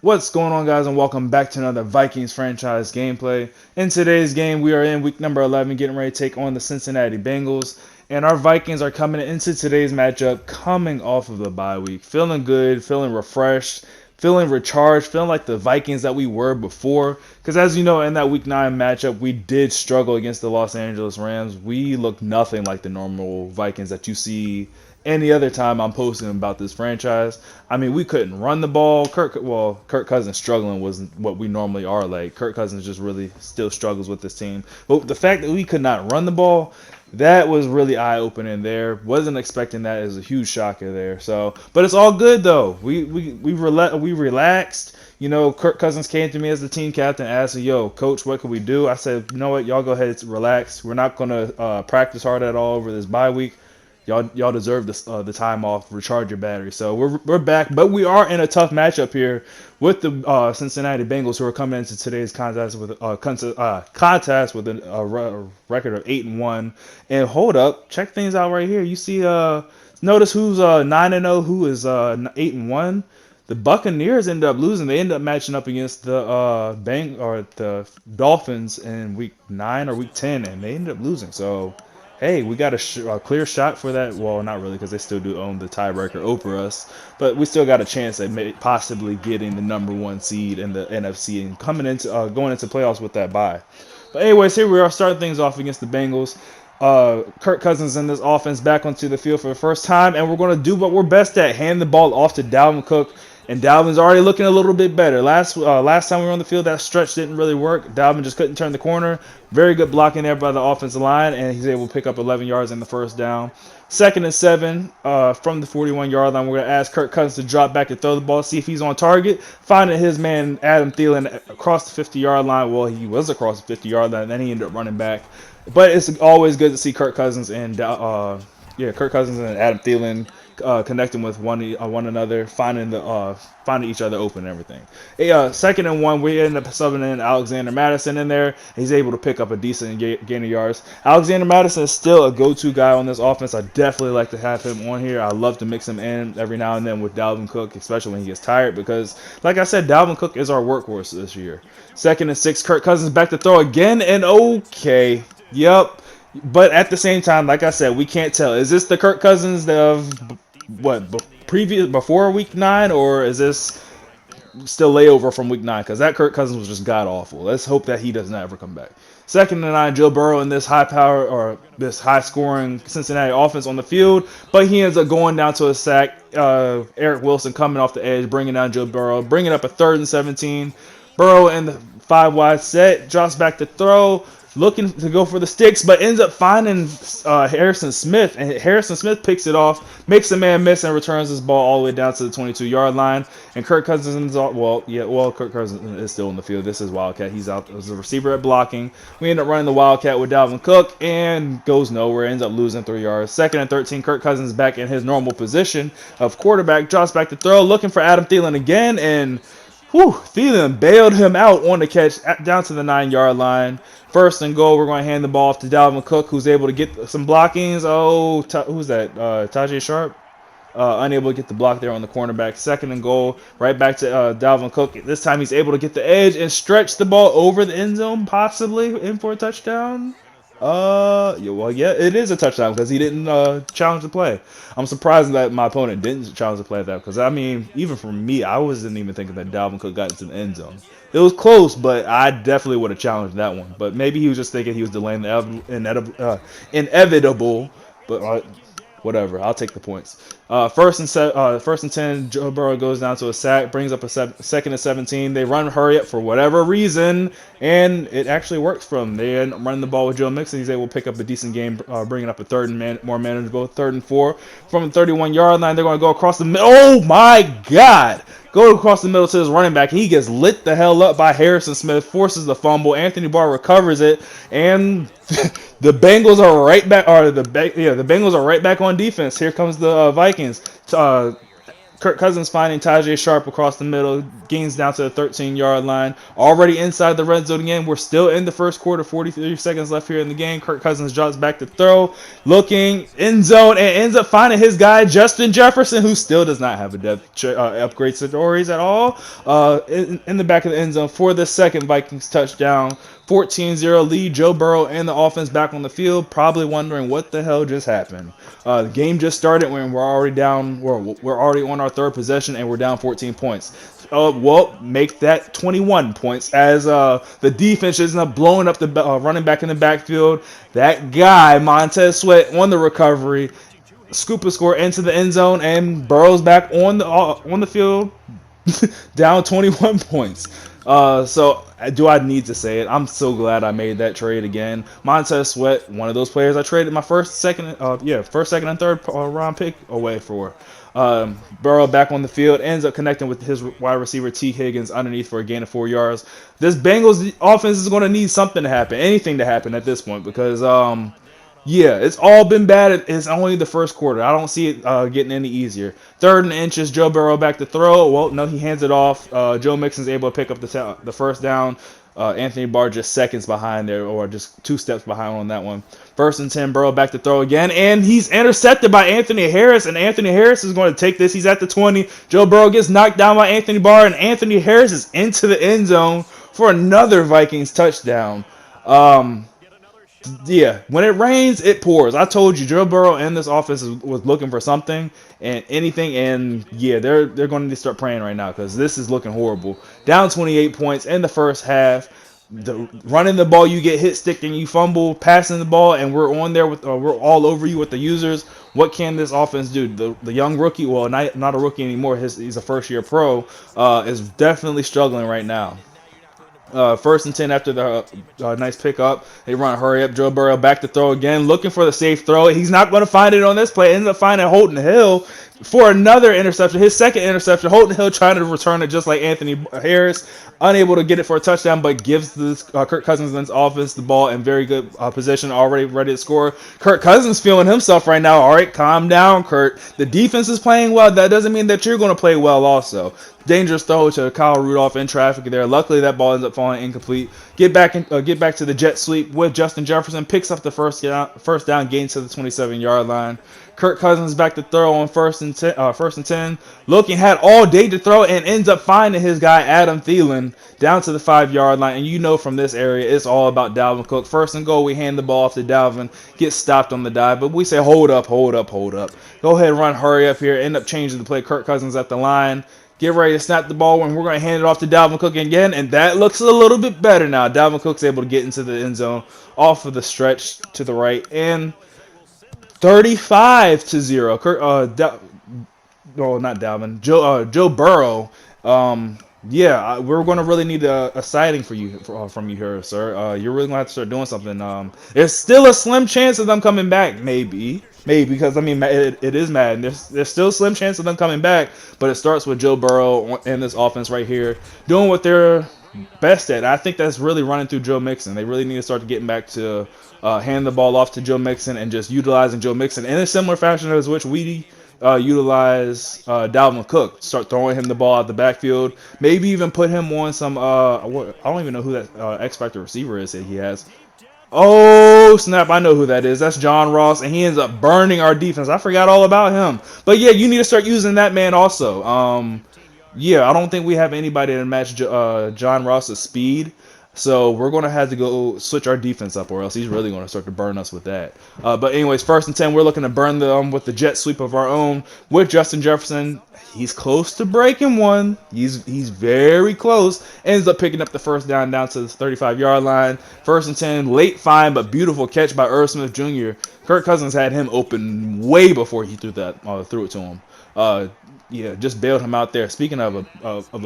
What's going on, guys, and welcome back to another Vikings franchise gameplay. In today's game, we are in week number 11, getting ready to take on the Cincinnati Bengals. And our Vikings are coming into today's matchup coming off of the bye week. Feeling good, feeling refreshed, feeling recharged, feeling like the Vikings that we were before. Because as you know, in that week 9 matchup, we did struggle against the Los Angeles Rams. We looked nothing like the normal Vikings that you see any other time I'm posting about this franchise. I mean, we couldn't run the ball. Kirk Cousins struggling was what we normally are like. Kirk Cousins just really still struggles with this team. But the fact that we could not run the ball, that was really eye-opening there. Wasn't expecting that as a huge shocker there. So, but it's all good though. We relaxed. You know, Kirk Cousins came to me as the team captain, asked me, "Yo, coach, what can we do?" I said, "You know what? Y'all go ahead and relax. We're not gonna practice hard at all over this bye week. Y'all deserve the time off, recharge your battery." So we're back, but we are in a tough matchup here with the Cincinnati Bengals, who are coming into today's contest with a record of 8-1. And hold up, check things out right here. You see, notice who's 9-0, who is 8-1. The Buccaneers end up losing. They end up matching up against the the Dolphins in week 9 or week 10, and they ended up losing. So hey, we got a clear shot for that. Well, not really, because they still do own the tiebreaker over us, but we still got a chance at possibly getting the number one seed in the NFC and coming into going into playoffs with that bye. But anyways, here we are starting things off against the Bengals. Kirk Cousins in this offense back onto the field for the first time, and we're going to do what we're best at: hand the ball off to Dalvin Cook. And Dalvin's already looking a little bit better. Last time we were on the field, that stretch didn't really work. Dalvin just couldn't turn the corner. Very good blocking there by the offensive line, and he's able to pick up 11 yards in the first down. Second and 7 from the 41-yard line. We're going to ask Kirk Cousins to drop back and throw the ball, see if he's on target. Finding his man Adam Thielen across the 50-yard line. Well, he was across the 50-yard line, and then he ended up running back. But it's always good to see Kirk Cousins and Kirk Cousins and Adam Thielen connecting with one another, finding each other open and everything. Second and 1, we end up subbing in Alexander Madison in there. He's able to pick up a decent gain of yards. Alexander Madison is still a go-to guy on this offense. I definitely like to have him on here. I love to mix him in every now and then with Dalvin Cook, especially when he gets tired, because, like I said, Dalvin Cook is our workhorse this year. Second and 6, Kirk Cousins back to throw again, and okay, yep. But at the same time, like I said, we can't tell. Is this the Kirk Cousins of before week 9, or is this still layover from week 9? Because that Kirk Cousins was just god awful. Let's hope that he does not ever come back. Second and 9, Joe Burrow in this this high scoring Cincinnati offense on the field, but he ends up going down to a sack. Eric Wilson coming off the edge, bringing down Joe Burrow, bringing up a 3rd and 17. Burrow in the 5 wide set, drops back to throw, looking to go for the sticks, but ends up finding Harrison Smith, and Harrison Smith picks it off, makes the man miss, and returns his ball all the way down to the 22-yard line. And Kirk Cousins is Kirk Cousins is still in the field. This is Wildcat. He's out as a receiver at blocking. We end up running the Wildcat with Dalvin Cook, and goes nowhere. Ends up losing 3 yards. Second and 13, Kirk Cousins back in his normal position of quarterback, drops back to throw, looking for Adam Thielen again, and Thielen bailed him out on the catch down to the 9-yard line. First and goal, we're going to hand the ball off to Dalvin Cook, who's able to get some blockings. Who's that? Tajay Sharp? Unable to get the block there on the cornerback. Second and goal, right back to Dalvin Cook. This time he's able to get the edge and stretch the ball over the end zone, possibly in for a touchdown. It is a touchdown because he didn't challenge the play. I'm surprised that my opponent didn't challenge the play at that, because, I mean, even for me, I wasn't even thinking that Dalvin Cook got into the end zone. It was close, but I definitely would have challenged that one. But maybe he was just thinking he was delaying the inevitable, but whatever. I'll take the points. First and 10, Joe Burrow goes down to a sack, brings up a second and 17. They run hurry up for whatever reason, and it actually works for them. They end up running the ball with Joe Mixon. He's able to pick up a decent game, bringing up a third and more manageable 3rd and 4 from the 31-yard line. They're going to go across the middle. Oh my God! Go across the middle to his running back. He gets lit the hell up by Harrison Smith, forces the fumble. Anthony Barr recovers it, and the Bengals are right back. The Bengals are right back on defense. Here comes the Vikings. Kirk Cousins finding Tajay Sharp across the middle, gains down to the 13-yard line. Already inside the red zone again. We're still in the first quarter, 43 seconds left here in the game. Kirk Cousins drops back to throw, looking end zone, and ends up finding his guy Justin Jefferson, who still does not have a depth upgrade stories at all. In the back of the end zone for the second Vikings touchdown. 14-0 lead. Joe Burrow and the offense back on the field, probably wondering what the hell just happened. The game just started when we're already down. We're already on our third possession and we're down 14 points. Well, make that 21 points as the defense is not blowing up the running back in the backfield. That guy Montez Sweat on the recovery, scoop a score into the end zone, and Burrow's back on the field, down 21 points. So do I need to say it? I'm so glad I made that trade again. Montez Sweat, one of those players I traded my first, second, and third round pick away for. Burrow back on the field, ends up connecting with his wide receiver T. Higgins underneath for a gain of 4 yards. This Bengals offense is going to need something to happen, anything to happen at this point, because it's all been bad. It's only the first quarter. I don't see it getting any easier. 3rd and inches, Joe Burrow back to throw. Well, no, he hands it off. Joe Mixon's able to pick up the first down. Anthony Barr just seconds behind there, or just 2 steps behind on that one. 1st and 10, Burrow back to throw again, and he's intercepted by Anthony Harris, and Anthony Harris is going to take this. He's at the 20. Joe Burrow gets knocked down by Anthony Barr, and Anthony Harris is into the end zone for another Vikings touchdown. When it rains, it pours. I told you, Joe Burrow and this offense was looking for something and anything, and they're going to need to start praying right now because this is looking horrible. Down 28 points in the first half. Running the ball, you get hit, stick, and you fumble. Passing the ball, and we're on there with we're all over you with the users. What can this offense do? The young rookie, well, not a rookie anymore. He's a first-year pro. Is definitely struggling right now. 1st and 10 after the nice pickup. They run a hurry up. Joe Burrow back to throw again, looking for the safe throw. He's not going to find it on this play. Ends up finding Holton Hill for another interception. His second interception. Holton Hill trying to return it just like Anthony Harris. Unable to get it for a touchdown, but gives this Kirk Cousins and his offense the ball in very good position, already ready to score. Kirk Cousins feeling himself right now. All right, calm down, Kurt. The defense is playing well. That doesn't mean that you're going to play well also. Dangerous throw to Kyle Rudolph in traffic there. Luckily, that ball ends up falling incomplete. Get back to the jet sweep with Justin Jefferson. Picks up the first down, gains to the 27-yard line. Kirk Cousins back to throw on 1st and 10. Looking, had all day to throw and ends up finding his guy Adam Thielen down to the 5-yard line. And you know from this area, it's all about Dalvin Cook. 1st and goal, we hand the ball off to Dalvin. Gets stopped on the dive, but we say hold up. Go ahead and hurry up here. End up changing the play. Kirk Cousins at the line. Get ready to snap the ball when we're going to hand it off to Dalvin Cook again, and that looks a little bit better now. Dalvin Cook's able to get into the end zone off of the stretch to the right, and 35-0. Not Dalvin. Joe Burrow. We're going to really need a sighting from you here, sir. You're really going to have to start doing something. There's still a slim chance of them coming back, maybe, because I mean it is Madden. There's still a slim chance of them coming back, but it starts with Joe Burrow and this offense right here doing what they're best at. I think that's really running through Joe Mixon. They really need to start getting back to hand the ball off to Joe Mixon and just utilizing Joe Mixon in a similar fashion as which we utilize Dalvin Cook. Start throwing him the ball out the backfield. Maybe even put him on some. I don't even know who that X Factor receiver is that he has. Oh, snap. I know who that is. That's John Ross, and he ends up burning our defense. I forgot all about him. But, you need to start using that man also. I don't think we have anybody to match John Ross's speed. So we're going to have to go switch our defense up, or else he's really going to start to burn us with that. But anyways, 1st and 10, we're looking to burn them with the jet sweep of our own with Justin Jefferson. He's close to breaking one. He's very close. Ends up picking up the first down to the 35-yard line. 1st and 10, late find, but beautiful catch by Irv Smith Jr. Kirk Cousins had him open way before he threw it to him. Just bailed him out there. Speaking of a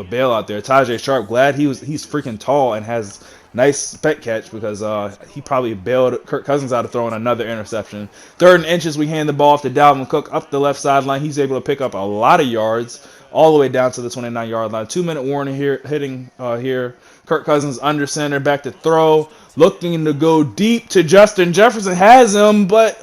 bailout there, Tajay Sharp, glad he's freaking tall and has Nice pet catch because he probably bailed Kirk Cousins out of throwing another interception. 3rd and inches, we hand the ball off to Dalvin Cook up the left sideline. He's able to pick up a lot of yards all the way down to the 29-yard line. 2-minute warning here, hitting here. Kirk Cousins under center, back to throw, looking to go deep to Justin Jefferson. Has him, but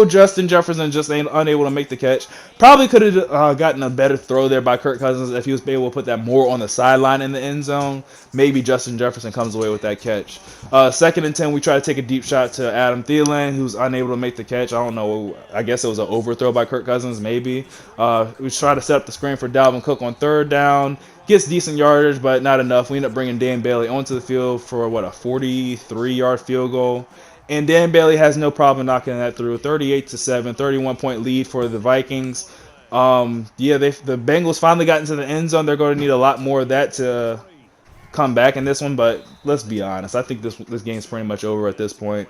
Justin Jefferson just ain't unable to make the catch. Probably could have gotten a better throw there by Kirk Cousins if he was able to put that more on the sideline in the end zone. Maybe Justin Jefferson comes away with that catch. 2nd and 10, we try to take a deep shot to Adam Thielen, who's unable to make the catch. I don't know. I guess it was an overthrow by Kirk Cousins, maybe. We try to set up the screen for Dalvin Cook on 3rd down. Gets decent yardage, but not enough. We end up bringing Dan Bailey onto the field for, a 43-yard field goal. And Dan Bailey has no problem knocking that through. 38-7, 31-point lead for the Vikings. The Bengals finally got into the end zone. They're going to need a lot more of that to come back in this one, but let's be honest. I think this game's pretty much over at this point.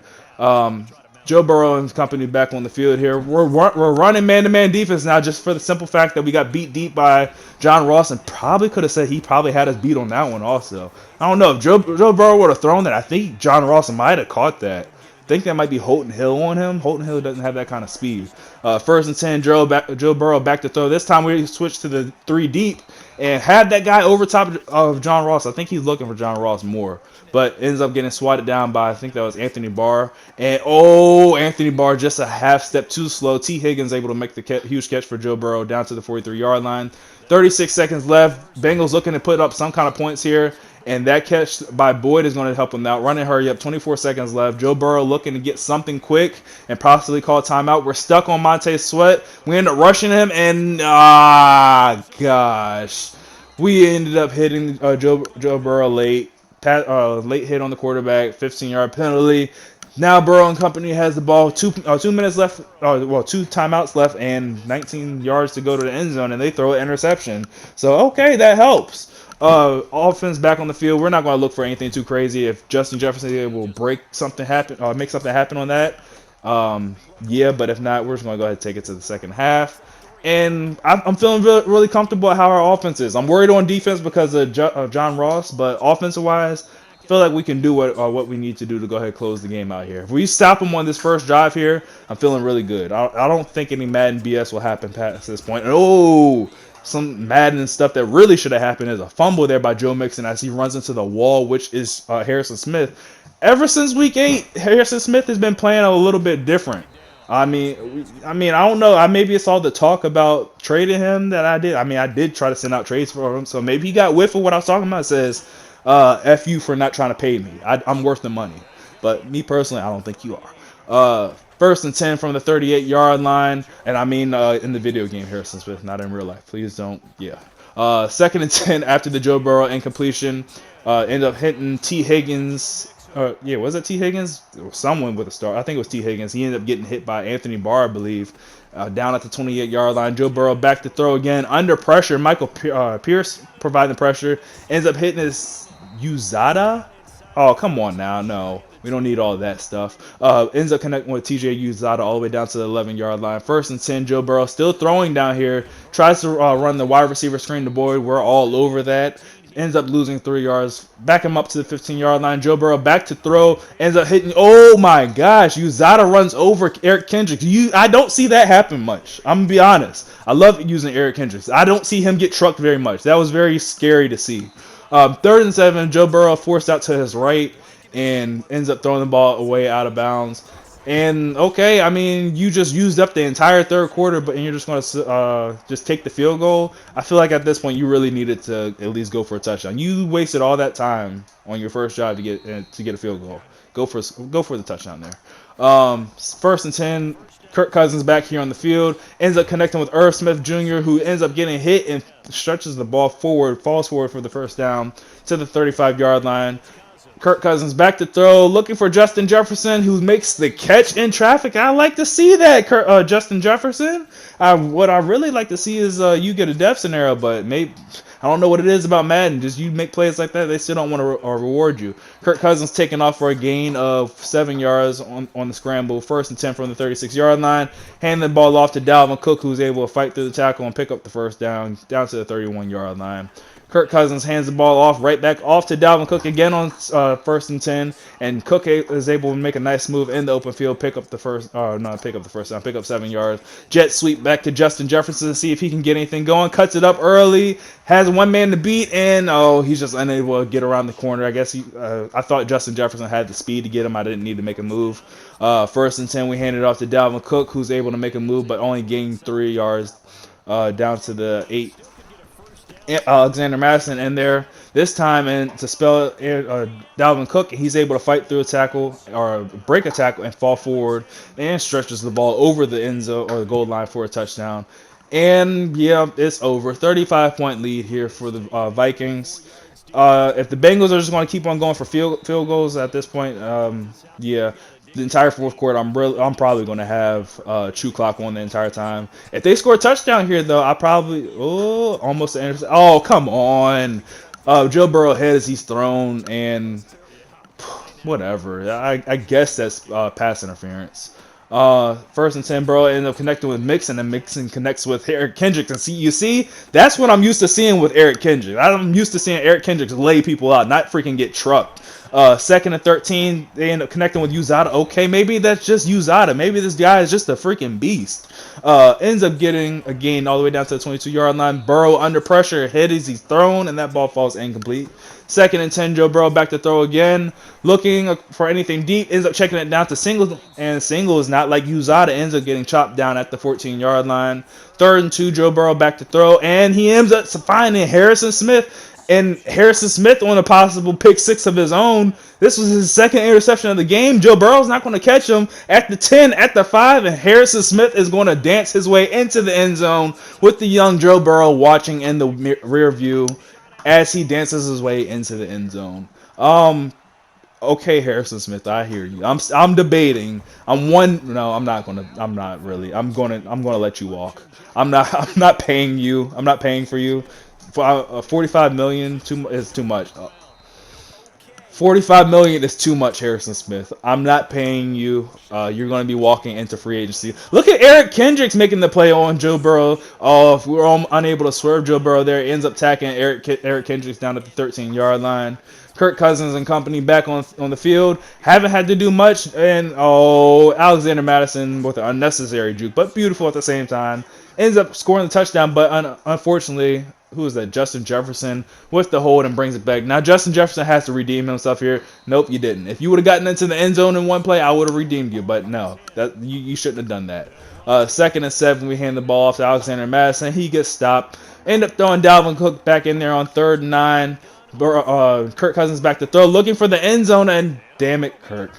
Joe Burrow and company back on the field here. We're running man-to-man defense now just for the simple fact that we got beat deep by John Ross, and probably could have said he probably had us beat on that one also. I don't know. If Joe Burrow would have thrown that, I think John Ross might have caught that. I think that might be Holton Hill on him. Holton Hill doesn't have that kind of speed. 1st and 10, Joe Burrow back to throw. This time we switched to the 3 deep and had that guy over top of John Ross. I think he's looking for John Ross more, but ends up getting swatted down by, I think that was Anthony Barr. And Anthony Barr just a half step too slow. T. Higgins able to make the huge catch for Joe Burrow down to the 43-yard line. 36 seconds left. Bengals looking to put up some kind of points here. And that catch by Boyd is going to help him out. Running hurry up, 24 seconds left. Joe Burrow looking to get something quick and possibly call timeout. We're stuck on Montez Sweat. We end up rushing him, and gosh. We ended up hitting Joe Burrow late. Late hit on the quarterback, 15-yard penalty. Now Burrow and company has the ball. 2 minutes left. 2 timeouts left and 19 yards to go to the end zone, and they throw an interception. So, okay, that helps. Offense back on the field. We're not going to look for anything too crazy. If Justin Jefferson is able to make something happen on that, but if not, we're just going to go ahead and take it to the second half. And I'm feeling really comfortable at how our offense is. I'm worried on defense because of John Ross, but offensive-wise, I feel like we can do what we need to do to go ahead and close the game out here. If we stop them on this first drive here, I'm feeling really good. I don't think any Madden BS will happen past this point. Some Madden stuff that really should have happened is a fumble there by Joe Mixon as he runs into the wall, which is Harrison Smith. Ever since week 8, Harrison Smith has been playing a little bit different. I mean, I don't know. Maybe it's all the talk about trading him that I did. I did try to send out trades for him, so maybe he got whiff of what I was talking about. It says, F you for not trying to pay me. I'm worth the money. But me personally, I don't think you are. 1st and 10 from the 38-yard line. And in the video game, Harrison Smith, not in real life. Please don't. Yeah. 2nd and 10 after the Joe Burrow incompletion. End up hitting T. Higgins. Was it T. Higgins? Someone with a star. I think it was T. Higgins. He ended up getting hit by Anthony Barr, I believe, down at the 28-yard line. Joe Burrow back to throw again. Under pressure. Michael Pierce providing the pressure. Ends up hitting his Uzada. Oh, come on now. No. We don't need all that stuff. Ends up connecting with TJ Uzada all the way down to the 11-yard line. 1st and 10, Joe Burrow still throwing down here. Tries to run the wide receiver screen to Boyd. We're all over that. Ends up losing 3 yards. Back him up to the 15-yard line. Joe Burrow back to throw. Ends up hitting. Oh, my gosh. Uzada runs over Eric Kendricks. I don't see that happen much. I'm going to be honest. I love using Eric Kendricks. I don't see him get trucked very much. That was very scary to see. 3rd and 7, Joe Burrow forced out to his right and ends up throwing the ball away out of bounds. And you just used up the entire third quarter, and you're just going to just take the field goal. I feel like at this point you really needed to at least go for a touchdown. You wasted all that time on your first drive to get a field goal. Go for the touchdown there. 1st and 10. Kirk Cousins back here on the field, ends up connecting with Irv Smith Jr., who ends up getting hit and stretches the ball forward, falls forward for the first down to the 35-yard line. Kirk Cousins back to throw, looking for Justin Jefferson, who makes the catch in traffic. I like to see that, Justin Jefferson. What I really like to see is you get a death scenario, but maybe I don't know what it is about Madden. Just you make plays like that, they still don't want to reward you. Kirk Cousins taking off for a gain of 7 yards on the scramble. 1st and 10 from the 36-yard line. Handing the ball off to Dalvin Cook, who's able to fight through the tackle and pick up the first down to the 31-yard line. Kirk Cousins hands the ball off right back off to Dalvin Cook again on 1st and 10, and Cook is able to make a nice move in the open field, pick up the first, not pick up the first down, pick up 7 yards. Jet sweep back to Justin Jefferson to see if he can get anything going. Cuts it up early, has one man to beat, and he's just unable to get around the corner. I guess I thought Justin Jefferson had the speed to get him. I didn't need to make a move. 1st and 10, we hand it off to Dalvin Cook, who's able to make a move, but only gained 3 yards down to the 8. Alexander Madison in there this time, and to spell Dalvin Cook, he's able to fight through a tackle or break a tackle and fall forward and stretches the ball over the end zone or the goal line for a touchdown. And yeah, it's over. 35-point lead here for the Vikings. If the Bengals are just going to keep on going for field goals at this point, yeah, the entire fourth quarter, I'm probably going to have chew clock on the entire time. If they score a touchdown here, though, I probably almost an interception. Oh, come on, Joe Burrow head as he's thrown, and whatever. I guess that's pass interference. 1st and 10, Burrow ended up connecting with Mixon, and Mixon connects with Eric Kendricks. And you see, that's what I'm used to seeing with Eric Kendricks. I'm used to seeing Eric Kendricks lay people out, not freaking get trucked. 2nd and 13, they end up connecting with Uzada. Okay, maybe that's just Uzada. Maybe this guy is just a freaking beast. Ends up getting a gain all the way down to the 22-yard line. Burrow under pressure, hit as he's thrown, and that ball falls incomplete. 2nd and 10, Joe Burrow back to throw again, looking for anything deep, ends up checking it down to Single, and Single is not like Uzada, ends up getting chopped down at the 14-yard line. 3rd and 2, Joe Burrow back to throw, and he ends up finding Harrison Smith, and Harrison Smith on a possible pick 6 of his own. This was his second interception of the game. Joe Burrow's not going to catch him at the 10, at the 5, and Harrison Smith is going to dance his way into the end zone with the young Joe Burrow watching in the rear view as he dances his way into the end zone. Okay, Harrison Smith, I hear you. I'm debating. No, I'm not gonna. I'm not really. I'm gonna let you walk. I'm not paying you. I'm not paying for you. 45 million is too much. 45 million is too much, Harrison Smith. I'm not paying you. You're going to be walking into free agency. Look at Eric Kendricks making the play on Joe Burrow. If we were unable to swerve Joe Burrow there, ends up tacking Eric Kendricks down at the 13-yard line. Kirk Cousins and company back on the field. Haven't had to do much. And, Alexander Madison with an unnecessary juke, but beautiful at the same time. Ends up scoring the touchdown, but unfortunately, who is that? Justin Jefferson with the hold and brings it back. Now, Justin Jefferson has to redeem himself here. Nope, you didn't. If you would have gotten into the end zone in one play, I would have redeemed you. But no, you shouldn't have done that. 2nd and 7, we hand the ball off to Alexander Madison. He gets stopped. End up throwing Dalvin Cook back in there on 3rd and 9. Kirk Cousins back to throw, looking for the end zone, and damn it, Kirk.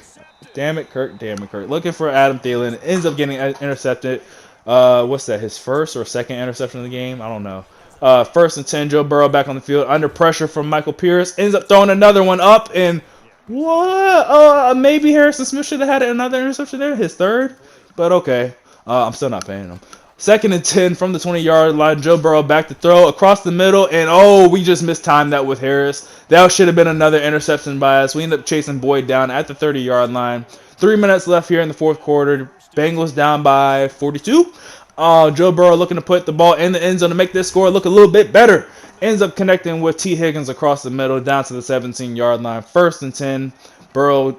Damn it, Kirk. Looking for Adam Thielen. Ends up getting intercepted. What's that, his first or second interception of the game? I don't know. 1st and 10, Joe Burrow back on the field under pressure from Michael Pierce. Ends up throwing another one up, and what? Maybe Harrison Smith should have had another interception there, his third. But okay, I'm still not paying him. 2nd and 10 from the 20-yard line. Joe Burrow back to throw across the middle, and we just mistimed that with Harris. That should have been another interception by us. We end up chasing Boyd down at the 30-yard line. 3 minutes left here in the fourth quarter. Bengals down by 42. Joe Burrow looking to put the ball in the end zone to make this score look a little bit better. Ends up connecting with T. Higgins across the middle down to the 17-yard line. 1st and 10. Burrow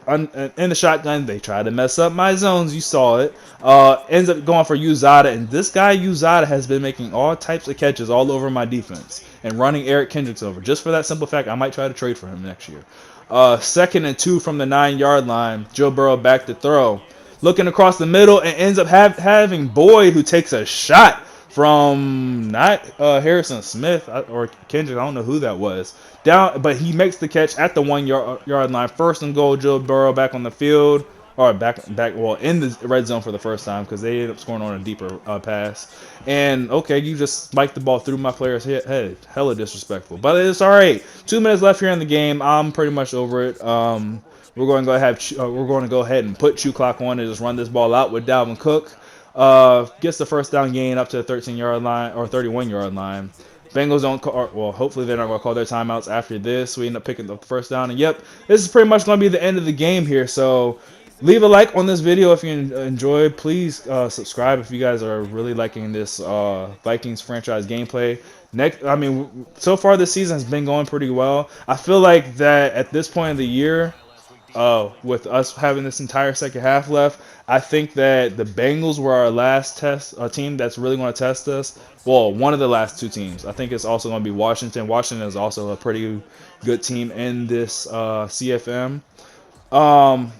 in the shotgun. They tried to mess up my zones. You saw it. Ends up going for Uzada. And this guy, Uzada, has been making all types of catches all over my defense and running Eric Kendricks over. Just for that simple fact, I might try to trade for him next year. 2nd and 2 from the 9-yard line. Joe Burrow back to throw. Looking across the middle and ends up having Boyd, who takes a shot from not Harrison Smith or Kendrick. I don't know who that was. But he makes the catch at the 1-yard line. 1st and goal, Joe Burrow back on the field. Or back, in the red zone for the first time because they ended up scoring on a deeper pass. And, okay, you just spiked the ball through my player's head. Hella disrespectful. But it's all right. 2 minutes left here in the game. I'm pretty much over it. We're going to go ahead and put chew clock on and just run this ball out with Dalvin Cook. Gets the first down gain up to the 13-yard line or 31-yard line. Bengals don't call, hopefully they're not going to call their timeouts after this. We end up picking up the first down. And, yep, this is pretty much going to be the end of the game here. So leave a like on this video if you enjoyed. Please subscribe if you guys are really liking this Vikings franchise gameplay. Next, I mean, so far this season has been going pretty well. I feel like that at this point in the year, with us having this entire second half left, I think that the Bengals were our last test, a team that's really going to test us. Well, one of the last two teams. I think it's also going to be Washington. Washington is also a pretty good team in this CFM. Um,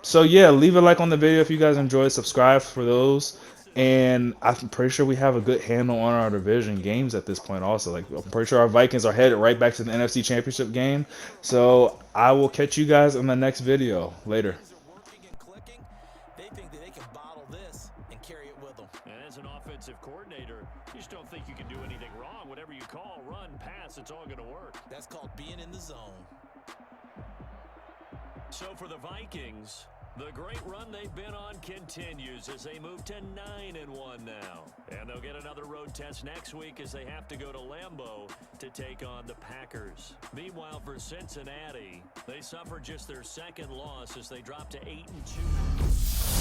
so yeah, leave a like on the video if you guys enjoyed. Subscribe for those. And I'm pretty sure we have a good handle on our division games at this point also. Like I'm pretty sure our Vikings are headed right back to the NFC Championship game. So I will catch you guys in the next video. Later. They think that they can bottle this and carry it with them. And as an offensive coordinator, you just don't think you can do anything wrong. Whatever you call, run, pass, it's all going to work. That's called being in the zone. So for the Vikings, the great run they've been on continues as they move to 9-1 now. And they'll get another road test next week as they have to go to Lambeau to take on the Packers. Meanwhile, for Cincinnati, they suffered just their second loss as they dropped to 8-2.